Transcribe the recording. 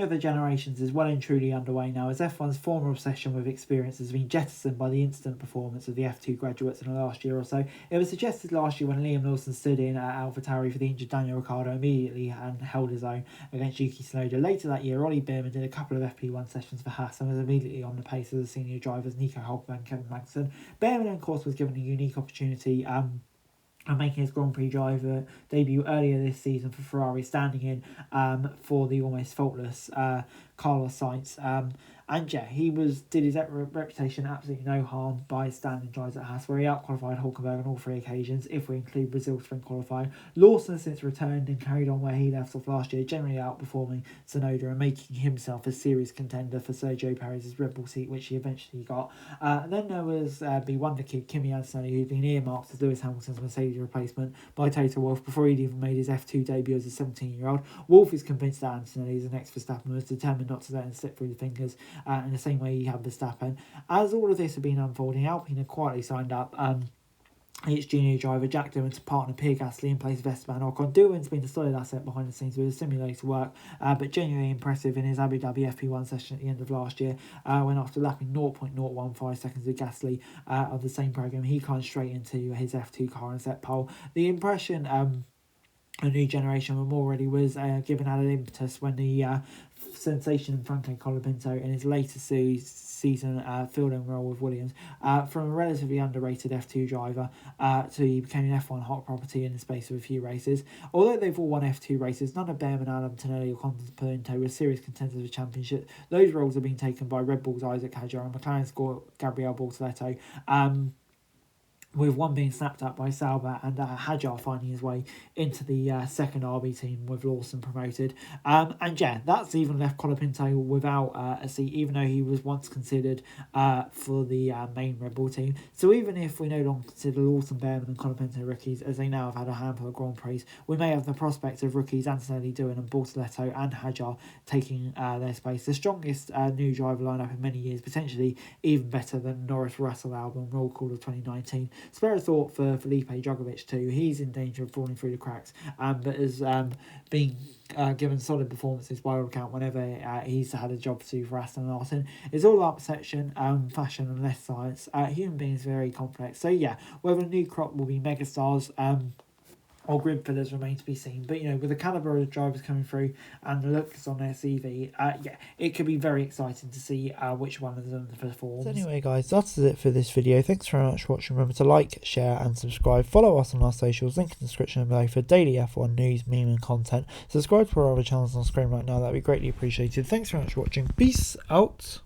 journey of the generations is well and truly underway now, as F1's former obsession with experience has been jettisoned by the instant performance of the F2 graduates in the last year or so. It was suggested last year when Liam Lawson stood in at AlphaTauri for the injured Daniel Ricciardo immediately and held his own against Yuki Tsunoda. Later that year, Ollie Bearman did a couple of FP1 sessions for Haas and was immediately on the pace of the senior drivers Nico Hulkenberg and Kevin Magnussen. Bearman, of course, was given a unique opportunity and making his Grand Prix driver debut earlier this season for Ferrari, standing in for the almost faultless Carlos Sainz. And yeah, he did his reputation absolutely no harm by standing drives at Haas, where he out-qualified Hulkenberg on all 3 occasions, if we include Brazil sprint qualifying. Lawson has since returned and carried on where he left off last year, generally outperforming Tsunoda and making himself a serious contender for Sergio Perez's Red Bull seat, which he eventually got. Then there was the wonder kid, Kimi Antonelli, who'd been earmarked as Lewis Hamilton's Mercedes replacement by Toto Wolff before he'd even made his F2 debut as a 17-year-old. Wolff is convinced that Antonelli is the next Verstappen and was determined not to let him slip through the fingers in the same way he had Verstappen. As all of this had been unfolding, Alpine had quietly signed up its junior driver Jack Doohan to partner Pierre Gasly in place of Esteban Ocon. Doohan's been a solid asset behind the scenes with his simulator work, but genuinely impressive in his Abu Dhabi FP1 session at the end of last year, when after lapping 0.015 seconds with Gasly of the same programme, he climbed straight into his F2 car and set pole. The impression a new generation of already was given added impetus when the sensation Franco Colapinto in his later season field-in role with Williams, from a relatively underrated F2 driver to he became an F1 hot property in the space of a few races. Although they've all won F2 races, none of Bearman, Adam Tonelli or Colapinto were serious contenders of the championship. Those roles have been taken by Red Bull's Isaac Hadjar and McLaren's Gabriel Bortoleto, with one being snapped up by Sauber and Hadjar finding his way into the second RB team with Lawson promoted. And yeah, that's even left Colapinto without a seat, even though he was once considered for the main Red Bull team. So even if we no longer consider Lawson, Bearman and Colapinto rookies, as they now have had a handful of Grand Prix, we may have the prospect of rookies Antonelli, Doohan and Bortoleto and Hadjar taking their space. The strongest new driver lineup in many years, potentially even better than Norris, Russell, Albon, roll call of 2019. Spare a thought for Felipe Drugovich too. He's in danger of falling through the cracks, but has been given solid performances by all account whenever he's had a job to do for Aston Martin. It's all about perception, fashion and less science. Human beings are very complex. So yeah, whether a new crop will be megastars or grid fillers remain to be seen. But, with the calibre of drivers coming through and the looks on their CV, it could be very exciting to see which one of them performs. So anyway, guys, that's it for this video. Thanks very much for watching. Remember to like, share and subscribe. Follow us on our socials. Link in the description below for daily F1 news, meme and content. Subscribe to our other channels on screen right now. That would be greatly appreciated. Thanks very much for watching. Peace out.